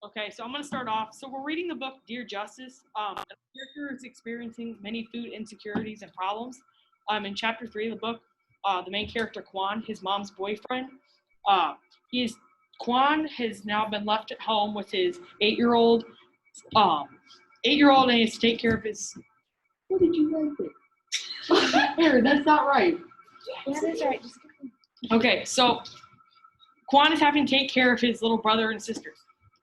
Okay, so I'm going to start off. So we're reading the book Dear Justice. A character is experiencing many food insecurities and problems. In chapter 3 of the book, the main character Quan, his mom's boyfriend, uh, he's Quan has now been left at home with his 8-year-old, um, 8-year-old, and he has to take care of his. What did you write there? Aaron, that's not right. That is right. Okay, so Quan is having to take care of his little brother and sisters.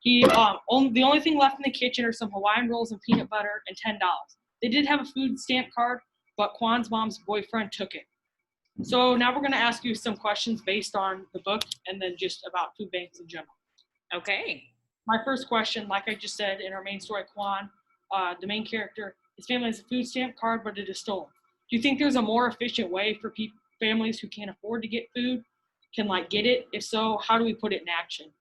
The only thing left in the kitchen are some Hawaiian rolls and peanut butter and $10. They did have a food stamp card, but Quan's mom's boyfriend took it. So now we're going to ask you some questions based on the book and then just about food banks in general. Okay. My first question, like I just said in our main story, Quan, the main character, his family has a food stamp card, but it is stolen. Do you think there's a more efficient way for families who can't afford to get food can get it? If so, how do we put it in action?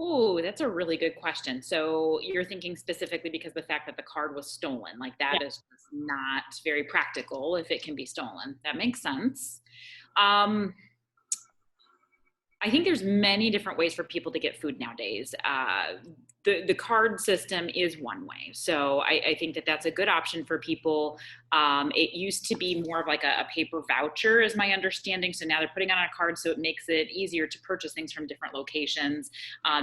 Oh, that's a really good question. So you're thinking specifically because the fact that the card was stolen, that is just not very practical if it can be stolen. That makes sense. I think there's many different ways for people to get food nowadays. The card system is one way. So I think that that's a good option for people. It used to be more of like a paper voucher is my understanding. So now they're putting on a card so it makes it easier to purchase things from different locations,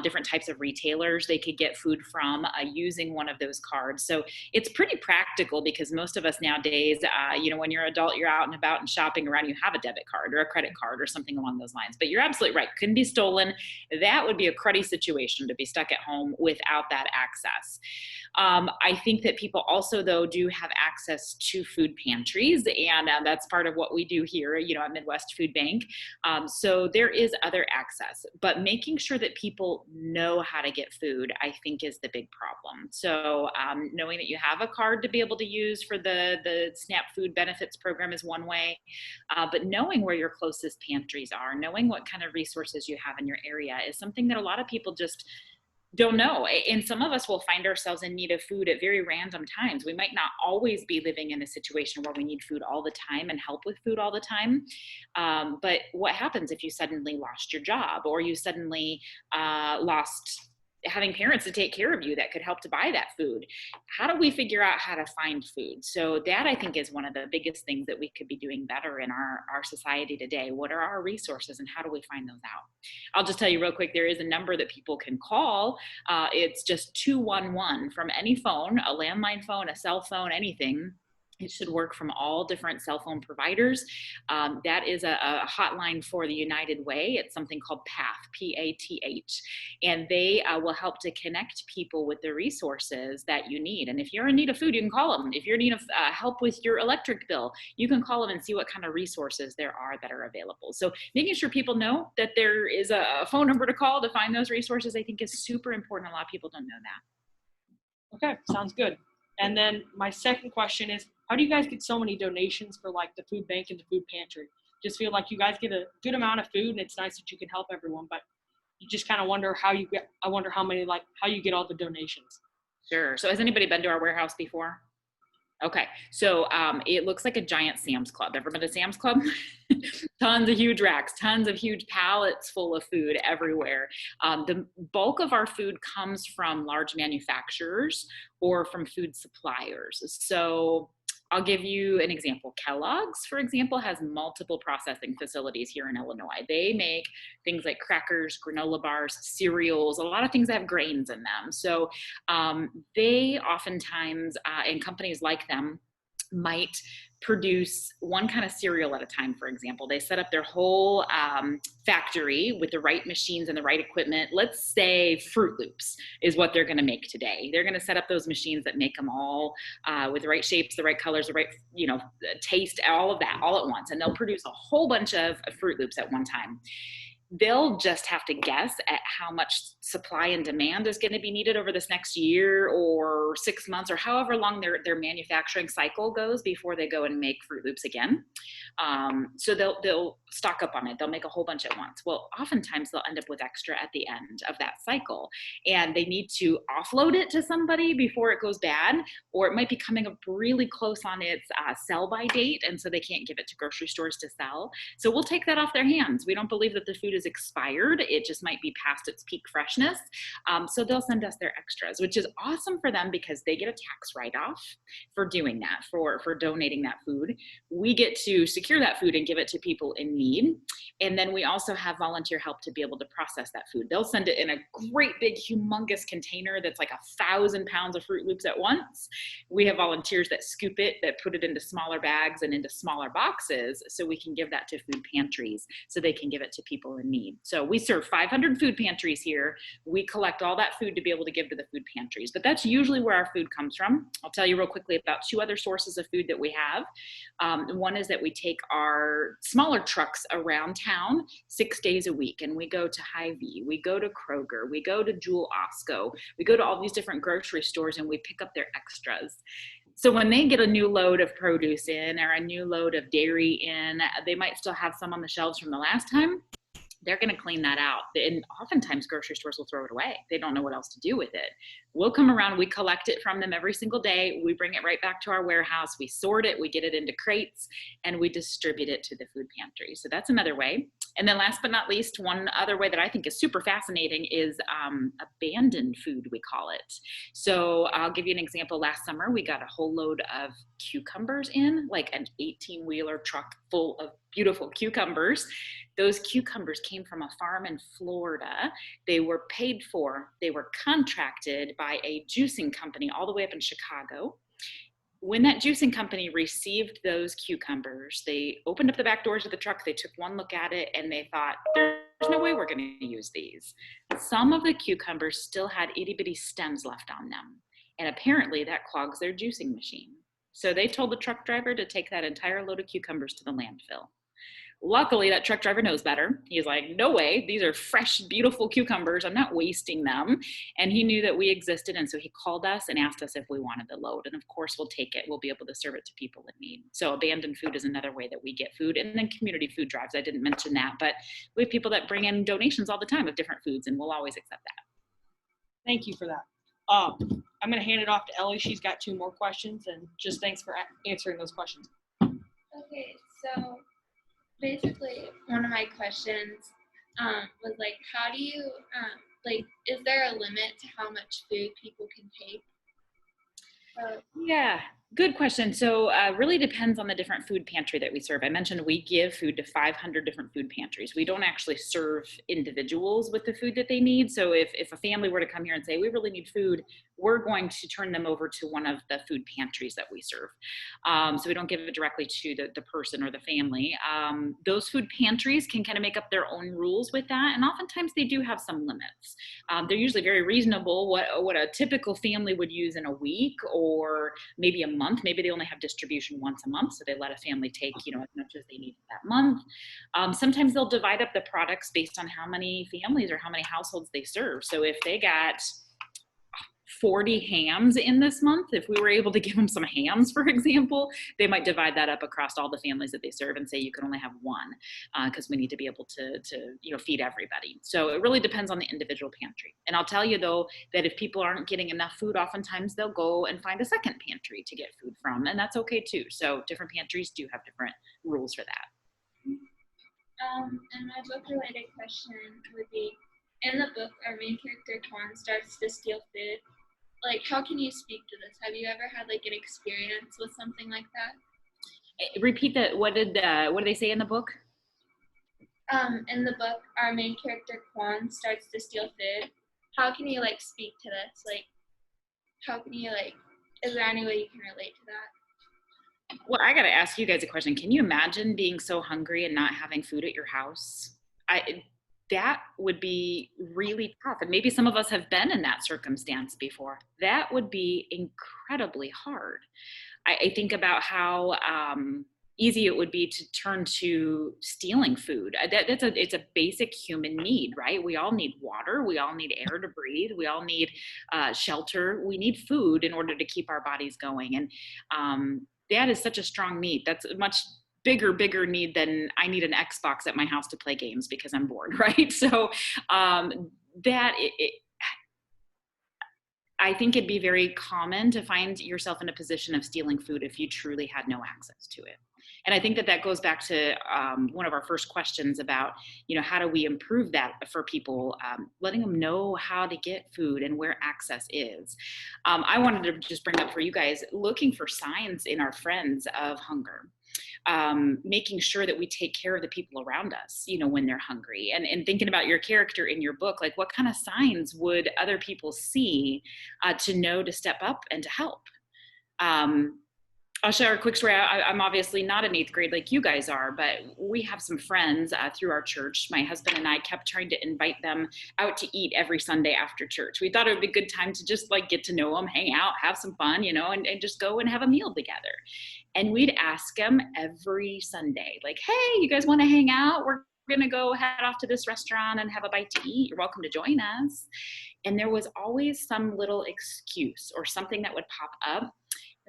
different types of retailers they could get food from using one of those cards. So it's pretty practical because most of us nowadays, when you're an adult, you're out and about and shopping around, you have a debit card or a credit card or something along those lines. But you're absolutely right. Couldn't be stolen. That would be a cruddy situation to be stuck at home without that access. I think that people also, though, do have access to food pantries, and that's part of what we do here, at Midwest Food Bank. So there is other access, but making sure that people know how to get food, I think, is the big problem. So knowing that you have a card to be able to use for the SNAP Food Benefits Program is one way, but knowing where your closest pantries are, knowing what kind of resources you have in your area is something that a lot of people just don't know. And some of us will find ourselves in need of food at very random times. We might not always be living in a situation where we need food all the time and help with food all the time. But what happens if you suddenly lost your job or you suddenly lost having parents to take care of you that could help to buy that food? How do we figure out how to find food? So that, I think, is one of the biggest things that we could be doing better in our society today. What are our resources and how do we find those out? I'll just tell you real quick, there is a number that people can call. It's just 211 from any phone, a landline phone, a cell phone, anything. It should work from all different cell phone providers. That is a hotline for the United Way. It's something called PATH, P-A-T-H, and they will help to connect people with the resources that you need. And if you're in need of food, you can call them. If you're in need of help with your electric bill, you can call them and see what kind of resources there are that are available. So making sure people know that there is a phone number to call to find those resources, I think, is super important. A lot of people don't know that. Okay, sounds good. And then my second question is, how do you guys get so many donations for the food bank and the food pantry? Just feel like you guys get a good amount of food and it's nice that you can help everyone, but you just kind of wonder how you get, I wonder how you get all the donations. Sure. So has anybody been to our warehouse before? Okay. So it looks like a giant Sam's Club. Ever been to Sam's Club? Tons of huge racks, tons of huge pallets full of food everywhere. The bulk of our food comes from large manufacturers or from food suppliers. So I'll give you an example. Kellogg's, for example, has multiple processing facilities here in Illinois. They make things like crackers, granola bars, cereals, a lot of things that have grains in them. So they oftentimes, and companies like them, might produce one kind of cereal at a time, for example. They set up their whole factory with the right machines and the right equipment. Let's say Fruit Loops is what they're going to make today. They're going to set up those machines that make them all with the right shapes, the right colors, the right, taste, all of that all at once. And they'll produce a whole bunch of Fruit Loops at one time. They'll just have to guess at how much supply and demand is going to be needed over this next year or 6 months or however long their manufacturing cycle goes before they go and make Fruit Loops again. So they'll stock up on it. They'll make a whole bunch at once. Well, oftentimes they'll end up with extra at the end of that cycle, and they need to offload it to somebody before it goes bad, or it might be coming up really close on its sell by date, and so they can't give it to grocery stores to sell. So we'll take that off their hands. We don't believe that the food is expired. It just might be past its peak freshness. So they'll send us their extras, which is awesome for them because they get a tax write-off for doing that, for donating that food. We get to secure that food and give it to people in need. And then we also have volunteer help to be able to process that food. They'll send it in a great big humongous container that's like 1,000 pounds of Fruit Loops at once. We have volunteers that scoop it, that put it into smaller bags and into smaller boxes, so we can give that to food pantries so they can give it to people in need. So we serve 500 food pantries here. We collect all that food to be able to give to the food pantries, but that's usually where our food comes from. I'll tell you real quickly about 2 other sources of food that we have. One is that we take our smaller trucks around town 6 days a week, and we go to Hy-Vee, we go to Kroger, we go to Jewel Osco, we go to all these different grocery stores, and we pick up their extras. So when they get a new load of produce in, or a new load of dairy in, they might still have some on the shelves from the last time. They're going to clean that out. And oftentimes grocery stores will throw it away. They don't know what else to do with it. We'll come around, we collect it from them every single day. We bring it right back to our warehouse. We sort it, we get it into crates, and we distribute it to the food pantry. So that's another way. And then last but not least, one other way that I think is super fascinating is abandoned food, we call it. So I'll give you an example. Last summer, we got a whole load of cucumbers in, like an 18-wheeler truck full of beautiful cucumbers. Those cucumbers came from a farm in Florida. They were paid for, they were contracted by a juicing company all the way up in Chicago. When that juicing company received those cucumbers, they opened up the back doors of the truck, they took one look at it, and they thought, there's no way we're going to use these. Some of the cucumbers still had itty-bitty stems left on them, and apparently that clogs their juicing machine. So they told the truck driver to take that entire load of cucumbers to the landfill. Luckily, that truck driver knows better. He's like, no way, these are fresh, beautiful cucumbers. I'm not wasting them. And he knew that we existed. And so he called us and asked us if we wanted the load. And of course, we'll take it. We'll be able to serve it to people in need. So abandoned food is another way that we get food. And then community food drives. I didn't mention that, but we have people that bring in donations all the time of different foods, and we'll always accept that. Thank you for that. I'm going to hand it off to Ellie. She's got 2 more questions, and just thanks for answering those questions. Okay, so basically one of my questions was like, how do you is there a limit to how much food people can take? Yeah, good question. So really depends on the different food pantry that we serve. I mentioned we give food to 500 different food pantries. We don't actually serve individuals with the food that they need. So if a family were to come here and say, we really need food, we're going to turn them over to one of the food pantries that we serve. So we don't give it directly to the person or the family. Those food pantries can kind of make up their own rules with that. And oftentimes they do have some limits. They're usually very reasonable, what a typical family would use in a week or maybe a month. Maybe they only have distribution once a month, so they let a family take, as much as they need that month. Sometimes they'll divide up the products based on how many families or how many households they serve. So if they got 40 hams in this month, if we were able to give them some hams, for example, they might divide that up across all the families that they serve and say you can only have one because we need to be able to feed everybody. So it really depends on the individual pantry. And I'll tell you though that if people aren't getting enough food, oftentimes they'll go and find a second pantry to get food from, and that's okay too. So different pantries do have different rules for that. And my book related question would be, in the book our main character Quan starts to steal food. Like, how can you speak to this? Have you ever had like an experience with something like that? Repeat that. What did they say in the book? In the book, our main character Quan starts to steal food. How can you like speak to this? Like, how can you is there any way you can relate to that? Well, I got to ask you guys a question. Can you imagine being so hungry and not having food at your house? That would be really tough. And maybe some of us have been in that circumstance before. That would be incredibly hard. I think about how easy it would be to turn to stealing food. It's a basic human need, right? We all need water. We all need air to breathe. We all need shelter. We need food in order to keep our bodies going. And that is such a strong need. That's much bigger need than I need an Xbox at my house to play games because I'm bored, right? So I think it'd be very common to find yourself in a position of stealing food if you truly had no access to it. And I think that goes back to one of our first questions about, how do we improve that for people, letting them know how to get food and where access is. I wanted to just bring up for you guys, looking for signs in our friends of hunger. Making sure that we take care of the people around us, when they're hungry, and thinking about your character in your book, like what kind of signs would other people see to know to step up and to help. I'll share a quick story. I'm obviously not in 8th grade like you guys are, but we have some friends through our church. My husband and I kept trying to invite them out to eat every Sunday after church. We thought it would be a good time to just get to know them, hang out, have some fun, and just go and have a meal together. And we'd ask them every Sunday, like, hey, you guys want to hang out? We're going to go head off to this restaurant and have a bite to eat. You're welcome to join us. And there was always some little excuse or something that would pop up.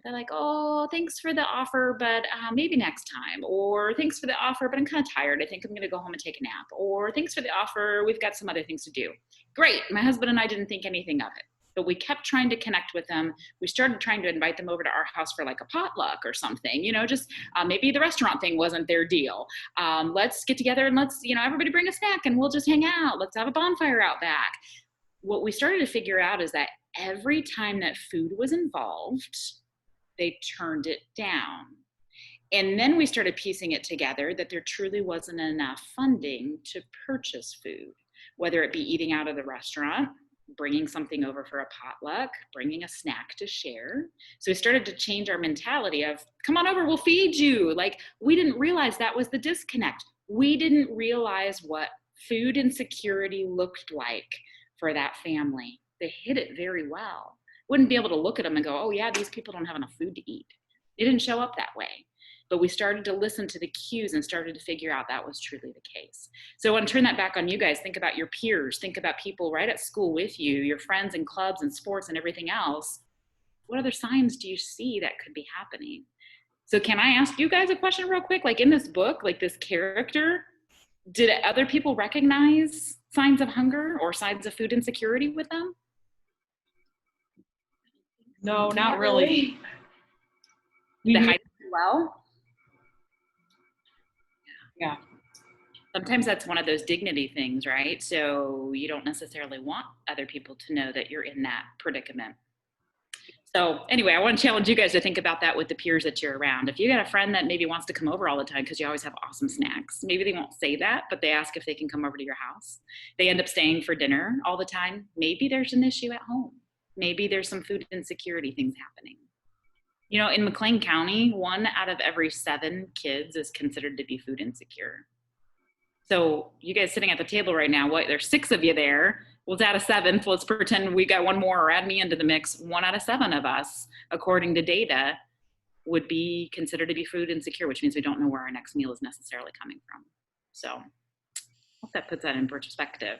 They're like, oh, thanks for the offer, but maybe next time. Or thanks for the offer, but I'm kind of tired. I think I'm going to go home and take a nap. Or thanks for the offer. We've got some other things to do. Great. My husband and I didn't think anything of it. But we kept trying to connect with them. We started trying to invite them over to our house for like a potluck or something, just maybe the restaurant thing wasn't their deal. Let's get together and let's, everybody bring a snack and we'll just hang out. Let's have a bonfire out back. What we started to figure out is that every time that food was involved, they turned it down. And then we started piecing it together that there truly wasn't enough funding to purchase food, whether it be eating out of the restaurant, bringing something over for a potluck, bringing a snack to share. So we started to change our mentality of, come on over, we'll feed you. Like, we didn't realize that was the disconnect. We didn't realize what food insecurity looked like for that family. They hid it very well. Wouldn't be able to look at them and go, oh yeah, these people don't have enough food to eat. They didn't show up that way. But we started to listen to the cues and started to figure out that was truly the case. So I want to turn that back on you guys. Think about your peers. Think about people right at school with you, your friends and clubs and sports and everything else. What other signs do you see that could be happening? So can I ask you guys a question real quick? Like in this book, like this character, did other people recognize signs of hunger or signs of food insecurity with them? No, not really. They hide it well? Yeah. Sometimes that's one of those dignity things, right? So you don't necessarily want other people to know that you're in that predicament. So anyway, I want to challenge you guys to think about that with the peers that you're around. If you got a friend that maybe wants to come over all the time because you always have awesome snacks, maybe they won't say that, but they ask if they can come over to your house. They end up staying for dinner all the time. Maybe there's an issue at home. Maybe there's some food insecurity things happening. In McLean County, 1 out of every 7 kids is considered to be food insecure. So you guys sitting at the table right now, there's 6 of you there. We'll add a 7th. Let's pretend we got 1 more or add me into the mix. 1 out of 7 of us, according to data, would be considered to be food insecure, which means we don't know where our next meal is necessarily coming from. So I hope that puts that in perspective.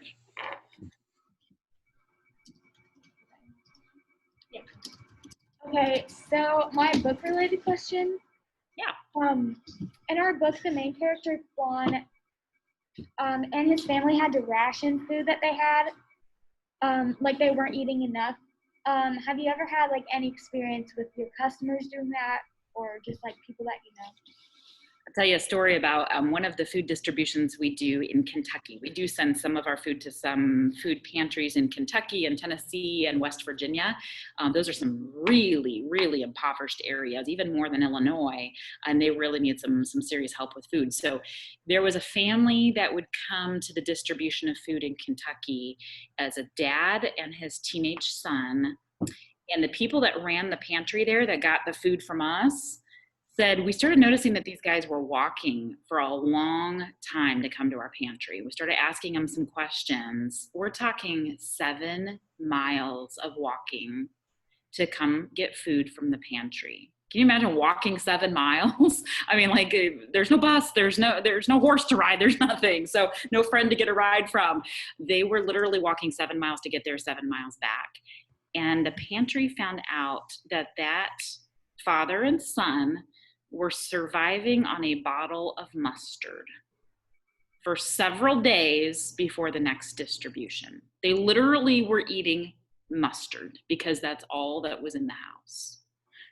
Yeah. Okay, so my book-related question. Yeah. In our book, the main character, Juan, and his family had to ration food that they had. Like they weren't eating enough. Have you ever had like any experience with your customers doing that, or just like people that you know? I'll tell you a story about one of the food distributions we do in Kentucky. We do send some of our food to some food pantries in Kentucky and Tennessee and West Virginia. Those are some really, really impoverished areas, even more than Illinois, and they really need some serious help with food. So there was a family that would come to the distribution of food in Kentucky as a dad and his teenage son. And the people that ran the pantry there that got the food from us said, we started noticing that these guys were walking for a long time to come to our pantry. We started asking them some questions. We're talking 7 miles of walking to come get food from the pantry. Can you imagine walking 7 miles? I mean, like, there's no bus, there's no horse to ride, there's nothing. So no friend to get a ride from. They were literally walking 7 miles to get there 7 miles back. And the pantry found out that father and son were surviving on a bottle of mustard for several days before the next distribution. They literally were eating mustard because that's all that was in the house.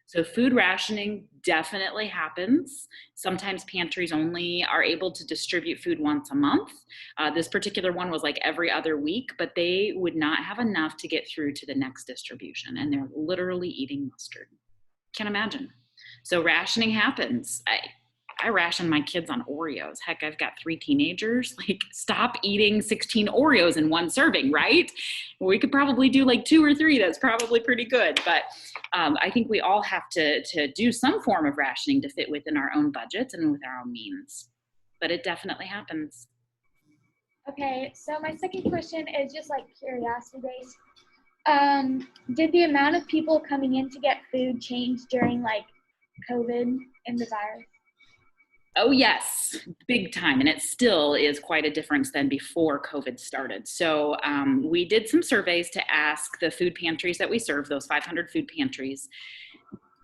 So food rationing definitely happens. Sometimes pantries only are able to distribute food once a month. This particular one was like every other week, but they would not have enough to get through to the next distribution, and they're literally eating mustard. Can't imagine. So rationing happens. I ration my kids on Oreos. Heck, I've got 3 teenagers. Like, stop eating 16 Oreos in one serving, right? We could probably do like 2 or 3. That's probably pretty good. But I think we all have to do some form of rationing to fit within our own budgets and with our own means. But it definitely happens. Okay, so my second question is just like curiosity based. Did the amount of people coming in to get food change during like COVID and the virus? Oh, yes, big time. And it still is quite a difference than before COVID started. So we did some surveys to ask the food pantries that we serve, those 500 food pantries,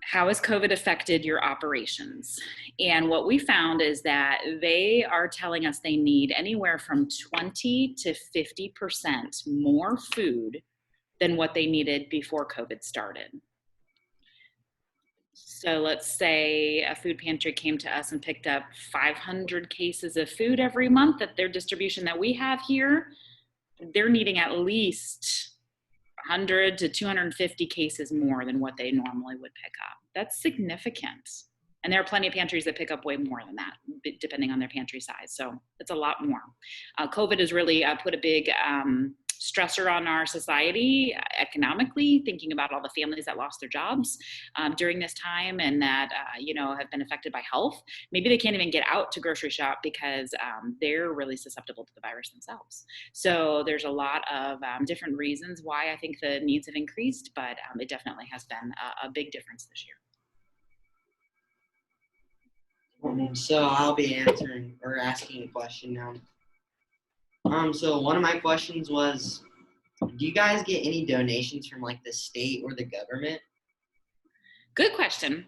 how has COVID affected your operations? And what we found is that they are telling us they need anywhere from 20 to 50% more food than what they needed before COVID started. So let's say a food pantry came to us and picked up 500 cases of food every month at their distribution that we have here. They're needing at least 100 to 250 cases more than what they normally would pick up. That's significant. And there are plenty of pantries that pick up way more than that, depending on their pantry size. So it's a lot more. COVID has really put a big stressor on our society economically, thinking about all the families that lost their jobs during this time and that, have been affected by health. Maybe they can't even get out to grocery shop because they're really susceptible to the virus themselves. So there's a lot of different reasons why I think the needs have increased, but it definitely has been a big difference this year. So I'll be answering or asking a question now. So one of my questions was, do you guys get any donations from like the state or the government? Good question.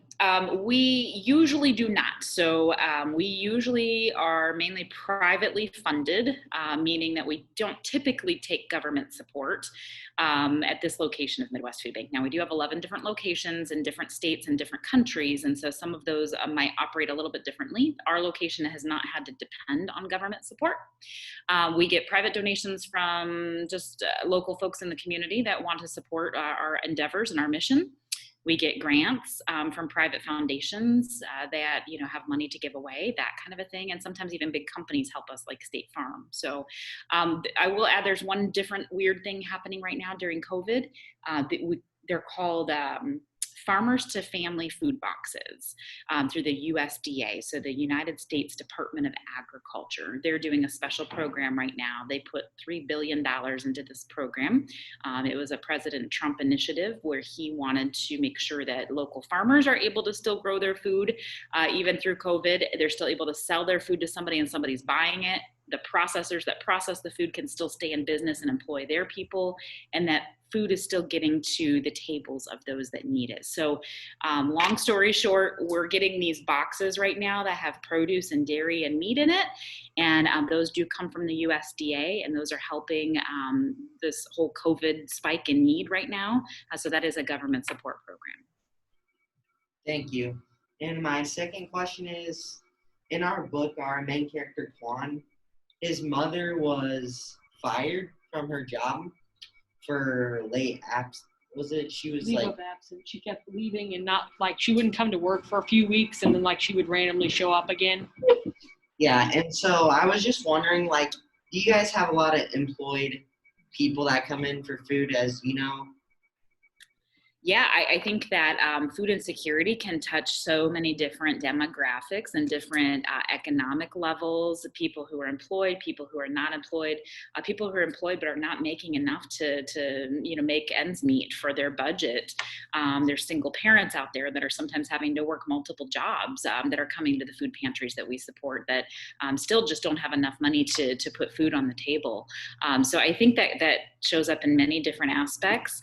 We usually do not. So we usually are mainly privately funded, meaning that we don't typically take government support at this location of Midwest Food Bank. Now, we do have 11 different locations in different states and different countries, and so some of those might operate a little bit differently. Our location has not had to depend on government support. We get private donations from just local folks in the community that want to support our endeavors and our mission. We get grants from private foundations that have money to give away, that kind of a thing. And sometimes even big companies help us, like State Farm. So I will add, there's one different weird thing happening right now during COVID. They're called Farmers to Family Food Boxes through the USDA, so the United States Department of Agriculture. They're doing a special program right now. They put $3 billion into this program. It was a President Trump initiative where he wanted to make sure that local farmers are able to still grow their food even through COVID. They're still able to sell their food to somebody and somebody's buying it. The processors that process the food can still stay in business and employ their people, and that food is still getting to the tables of those that need it. So long story short, we're getting these boxes right now that have produce and dairy and meat in it. And those do come from the USDA, and those are helping this whole COVID spike in need right now. So that is a government support program. Thank you. And my second question is, in our book, our main character, Quan, his mother was fired from her job for late absence. Was it? She was leave like of absence. She kept leaving and not she wouldn't come to work for a few weeks, and then she would randomly show up again. Yeah, and so I was just wondering, do you guys have a lot of employed people that come in for food, as you know? Yeah, I think that food insecurity can touch so many different demographics and different economic levels, people who are employed, people who are not employed, people who are employed but are not making enough to make ends meet for their budget. There's single parents out there that are sometimes having to work multiple jobs that are coming to the food pantries that we support that still just don't have enough money to put food on the table. So I think that shows up in many different aspects.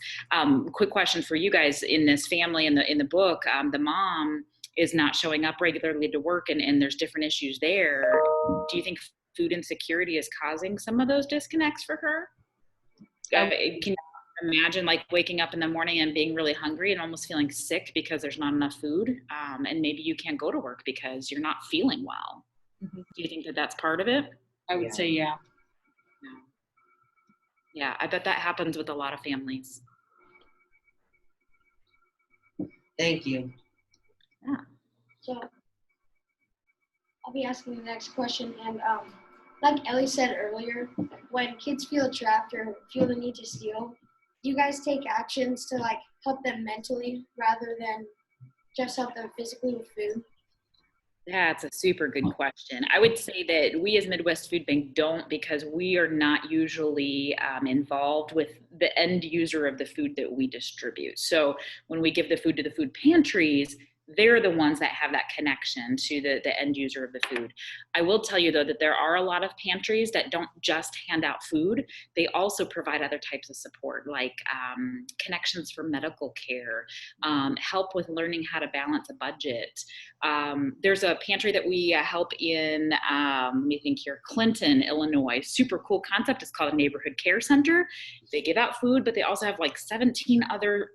Quick question for you guys in this family in the book. The mom is not showing up regularly to work, and there's different issues there. Do you think food insecurity is causing some of those disconnects for her? Can you imagine like waking up in the morning and being really hungry and almost feeling sick because there's not enough food, and maybe you can't go to work because you're not feeling well? Mhm. Do you think that that's part of it? I would say yeah. Yeah, I bet that happens with a lot of families. Thank you. So I'll be asking the next question, and like Ellie said earlier, when kids feel trapped or feel the need to steal, do you guys take actions to like help them mentally rather than just help them physically with food? That's a super good question. I would say that we as Midwest Food Bank don't, because we are not usually involved with the end user of the food that we distribute. So when we give the food to the food pantries, they're the ones that have that connection to the end user of the food. I will tell you though that there are a lot of pantries that don't just hand out food. They also provide other types of support, like connections for medical care, help with learning how to balance a budget. There's a pantry that we help in, let me think here, Clinton, Illinois. Super cool concept. It's called a neighborhood care center. They give out food, but they also have like 17 other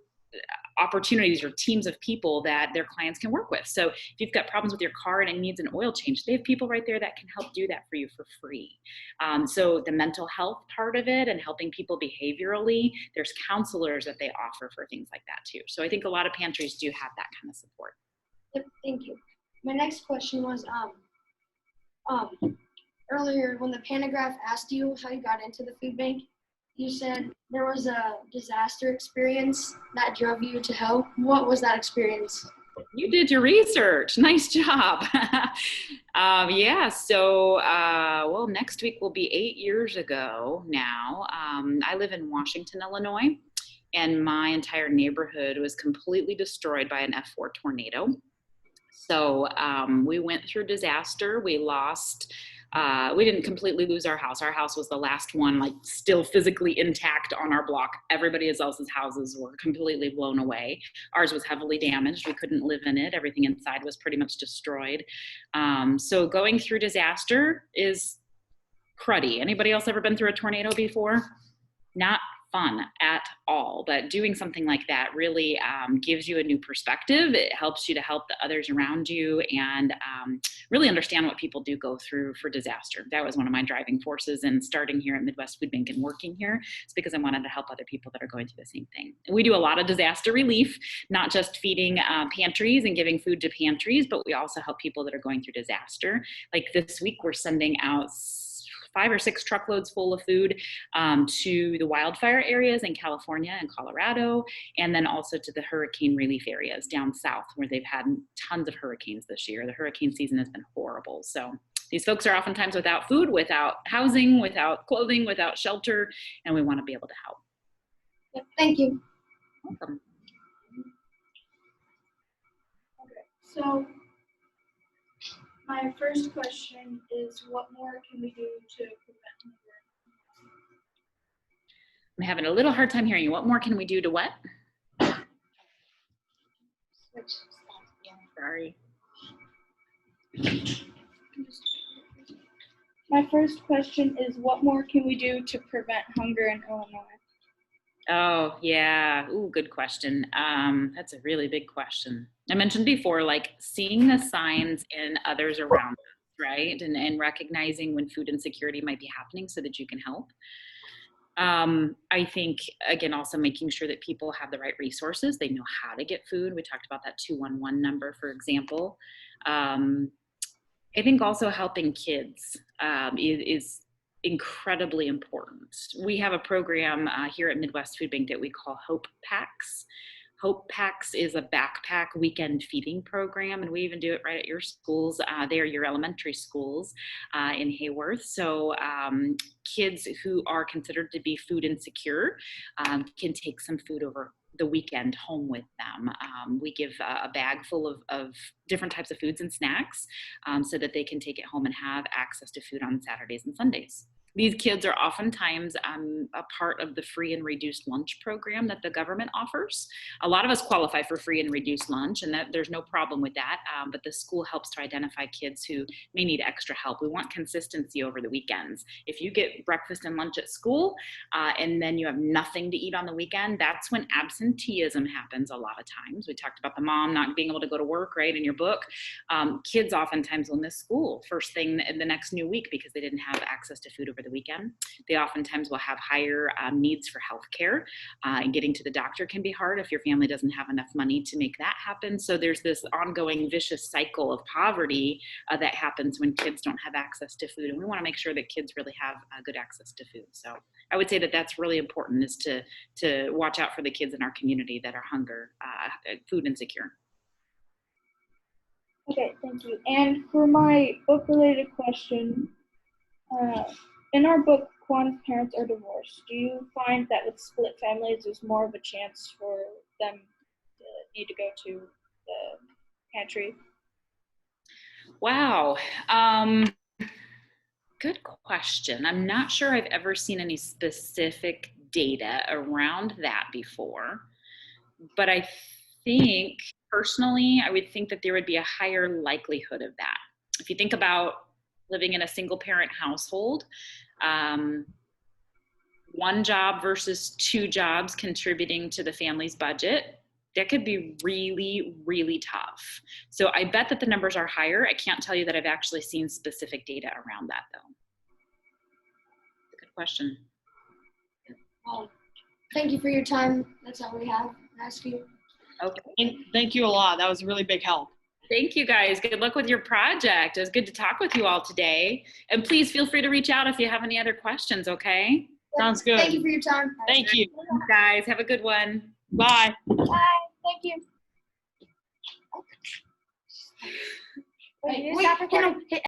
opportunities or teams of people that their clients can work with. So if you've got problems with your car and it needs an oil change, they have people right there that can help do that for you for free. So the mental health part of it and helping people behaviorally, there's counselors that they offer for things like that too. So I think a lot of pantries do have that kind of support. Yep, thank you. My next question was earlier when the pantograph asked you how you got into the food bank, you said there was a disaster experience that drove you to help. What was that experience? You did your research. Nice job. Yeah, so, well, next week will be 8 years ago now. I live in Washington, Illinois, and my entire neighborhood was completely destroyed by an F4 tornado. So we went through disaster. We lost, we didn't completely lose our house. Our house was the last one, like still physically intact on our block. Everybody else's houses were completely blown away. Ours was heavily damaged. We couldn't live in it. Everything inside was pretty much destroyed. So going through disaster is cruddy. Anybody else ever been through a tornado before? Not fun at all, but doing something like that really gives you a new perspective. It helps you to help the others around you and really understand what people do go through for disaster. That was one of my driving forces in starting here at Midwest Food Bank and working here. It's because I wanted to help other people that are going through the same thing. And we do a lot of disaster relief, not just feeding pantries and giving food to pantries, but we also help people that are going through disaster. Like this week, we're sending out 5 or 6 truckloads full of food to the wildfire areas in California and Colorado, and then also to the hurricane relief areas down south where they've had tons of hurricanes this year. The hurricane season has been horrible. So these folks are oftentimes without food, without housing, without clothing, without shelter, and we want to be able to help. Yep, thank you. Welcome. So my first question is, what more can we do to prevent hunger? I'm having a little hard time hearing you. What more can we do to what? Sorry. My first question is, what more can we do to prevent hunger in Illinois? Oh, yeah. Ooh, good question. That's a really big question. I mentioned before, like seeing the signs in others around us, right? And recognizing when food insecurity might be happening so that you can help. I think, again, also making sure that people have the right resources. They know how to get food. We talked about that 211 number, for example. I think also helping kids is incredibly important. We have a program here at Midwest Food Bank that we call Hope Packs. Hope Packs is a backpack weekend feeding program, and we even do it right at your schools. They are your elementary schools in Hayworth. So kids who are considered to be food insecure can take some food over the weekend home with them. We give a bag full of different types of foods and snacks so that they can take it home and have access to food on Saturdays and Sundays. These kids are oftentimes a part of the free and reduced lunch program that the government offers. A lot of us qualify for free and reduced lunch, and that there's no problem with that. But the school helps to identify kids who may need extra help. We want consistency over the weekends. If you get breakfast and lunch at school, and then you have nothing to eat on the weekend, that's when absenteeism happens a lot of times. We talked about the mom not being able to go to work, right, in your book. Kids oftentimes will miss school first thing in the next new week because they didn't have access to food over the weekend. They oftentimes will have higher needs for health care, and getting to the doctor can be hard if your family doesn't have enough money to make that happen. So there's this ongoing vicious cycle of poverty that happens when kids don't have access to food, and we want to make sure that kids really have good access to food. So I would say that that's really important, is to watch out for the kids in our community that are food insecure. Okay, thank you. And for my book-related question, in our book, Quan's parents are divorced. Do you find that with split families, there's more of a chance for them to need to go to the pantry? Wow. Good question. I'm not sure I've ever seen any specific data around that before, but I think personally, I would think that there would be a higher likelihood of that. If you think about living in a single parent household, one job versus two jobs contributing to the family's budget, that could be really, really tough. So I bet that the numbers are higher. I can't tell you that I've actually seen specific data around that, though. Good question. Well, thank you for your time. That's all we have to ask you. Okay. And thank you a lot. That was a really big help. Thank you, guys. Good luck with your project. It was good to talk with you all today. And please feel free to reach out if you have any other questions, okay? Sounds good. Thank you for your time. Thank you. Guys, have a good one. Bye. Bye. Thank you. Hey, Is wait, that recording? hey,